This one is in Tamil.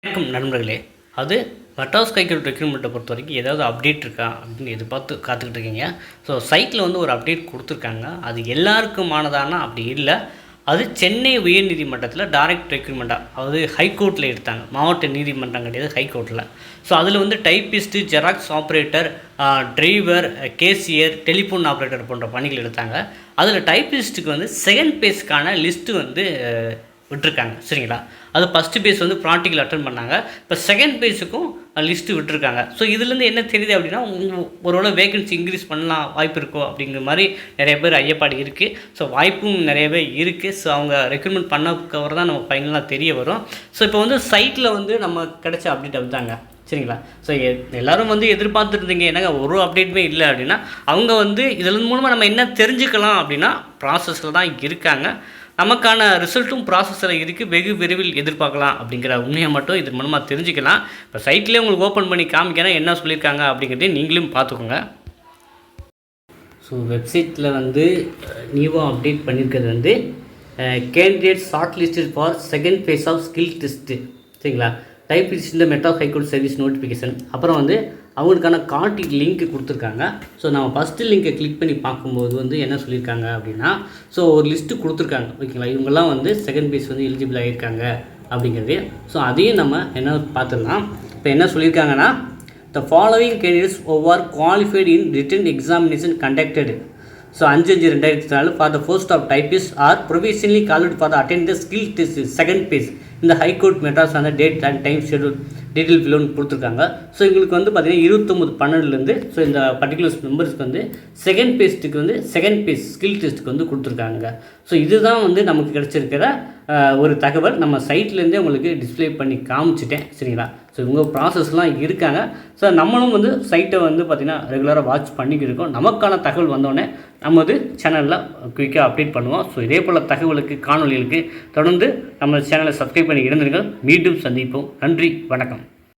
வணக்கம் நண்பர்களே. அது மெட்ராஸ் கைக்கல் ரெக்ரூட்மெண்ட்டை பொறுத்த வரைக்கும் ஏதாவது அப்டேட் இருக்கா அப்படின்னு எதிர்பார்த்து காத்துக்கிட்டு இருக்கீங்க. ஸோ சைட்டில் வந்து ஒரு அப்டேட் கொடுத்துருக்காங்க. அது எல்லாருக்குமானதானா அப்படி இல்லை. அது சென்னை உயர்நீதிமன்றத்தில் டைரக்ட் ரெக்ரூட்மெண்ட்டாக, அதாவது ஹைகோர்ட்டில் எடுத்தாங்க. மாவட்ட நீதிமன்றம் கிடையாது, ஹைகோர்ட்டில். ஸோ அதில் வந்து typist, xerox operator, driver, கேசியர், telephone operator போன்ற பணிகள் எடுத்தாங்க. அதில் டைப்பிஸ்ட்டுக்கு வந்து செகண்ட் பேஸ்க்கான லிஸ்ட்டு வந்து விட்டுருக்காங்க. சரிங்களா? அது ஃபஸ்ட்டு பேஸ் வந்து ப்ராக்டிக்கல் அட்டன் பண்ணாங்க. இப்போ செகண்ட் பேஸுக்கும் லிஸ்ட்டு விட்டுருக்காங்க. ஸோ இதுலேருந்து என்ன தெரியுது அப்படின்னா, ஒருவேளை வேகன்சி இன்க்ரீஸ் பண்ணலாம் வாய்ப்பு இருக்கோ அப்படிங்கிற மாதிரி நிறைய பேர் ஐயப்பாடு இருக்குது. ஸோ வாய்ப்பும் நிறையவே இருக்குது. ஸோ அவங்க ரெக்ரூட்மெண்ட் பண்ணக்கவர் தான் நம்ம ஃபைனலாக தெரிய வரும். ஸோ இப்போ வந்து சைட்டில் வந்து நம்ம கிடைச்ச அப்டேட் அப்படிதாங்க. சரிங்களா? ஸோ எல்லோரும் வந்து எதிர்பார்த்துட்டு இருந்தீங்க, என்னங்க ஒரு அப்டேட்டுமே இல்லை அப்படின்னா, அவங்க வந்து இதில் மூலமாக நம்ம என்ன தெரிஞ்சுக்கலாம் அப்படின்னா, ப்ராசஸில் தான் இருக்காங்க. நமக்கான ரிசல்ட்டும் ப்ராசஸில் இருக்குது. வெகு விரைவில் எதிர்பார்க்கலாம் அப்படிங்கிற உண்மையை மட்டும் இதன் மூலமாக தெரிஞ்சுக்கலாம். இப்போ சைட்லேயே உங்களுக்கு ஓப்பன் பண்ணி காமிக்கிறேன் என்ன சொல்லியிருக்காங்க அப்படிங்கிறதையும் நீங்களும் பார்த்துக்கோங்க. ஸோ வெப்சைட்டில் வந்து நியூவாக அப்டேட் பண்ணியிருக்கிறது வந்து candidate shortlisted for second phase of skill test. சரிங்களா? டைப்பிஸ்டில் மெட்ராஸ் ஹைகோர்ட் சர்வீஸ் நோட்டிஃபிகேஷன். அப்புறம் வந்து அவங்களுக்கான கான்டாக்ட் லிங்க் கொடுத்துருக்காங்க. ஸோ நம்ம ஃபஸ்ட்டு லிங்கை கிளிக் பண்ணி பார்க்கும்போது வந்து என்ன சொல்லியிருக்காங்க அப்படின்னா, ஸோ ஒரு லிஸ்ட்டு கொடுத்துருக்காங்க. ஓகேங்களா? இவங்கெல்லாம் வந்து செகண்ட் பேஸ் வந்து எலிஜிபிள் ஆகியிருக்காங்க அப்படிங்கிறது. ஸோ அதையும் நம்ம என்ன பார்த்துடலாம். இப்போ என்ன சொல்லியிருக்காங்கன்னா, the following candidates over qualified in written examination conducted. So 5/5/2004 for the post of typist are provisionally called for the attend the skill test second phase இந்த ஹைகோர்ட் மெட்ராஸ் அந்த date and time schedule detail பிலோன்னு கொடுத்துருக்காங்க. ஸோ எங்களுக்கு வந்து பார்த்திங்கன்னா 29/12 ஸோ இந்த பர்டிகுலர் மெம்பர்ஸ்க்கு வந்து செகண்ட் பேஸ்ட்டுக்கு வந்து செகண்ட் பேஸ் ஸ்கில் டெஸ்ட்டுக்கு வந்து கொடுத்துருக்காங்க. ஸோ இதுதான் வந்து நமக்கு கிடச்சிருக்கிற ஒரு தகவல். நம்ம சைட்லேருந்தே உங்களுக்கு டிஸ்பிளே பண்ணி காமிச்சிட்டேன். சரிங்களா? ஸோ இவங்க ப்ராசஸ்லாம் இருக்காங்க. ஸோ நம்மளும் வந்து சைட்டை வந்து பார்த்திங்கன்னா ரெகுலராக வாட்ச் பண்ணிக்கிட்டு இருக்கோம். நமக்கான தகவல் வந்தோடனே நம்ம வந்து சேனலில் குயிக்காக அப்டேட் பண்ணுவோம். ஸோ இதே போல் தகவலுக்கு, காணொலிகளுக்கு தொடர்ந்து நம்ம சேனலை சப்ஸ்கிரைப் பண்ணி இருந்திருங்கள். மீண்டும் சந்திப்போம். நன்றி, வணக்கம்.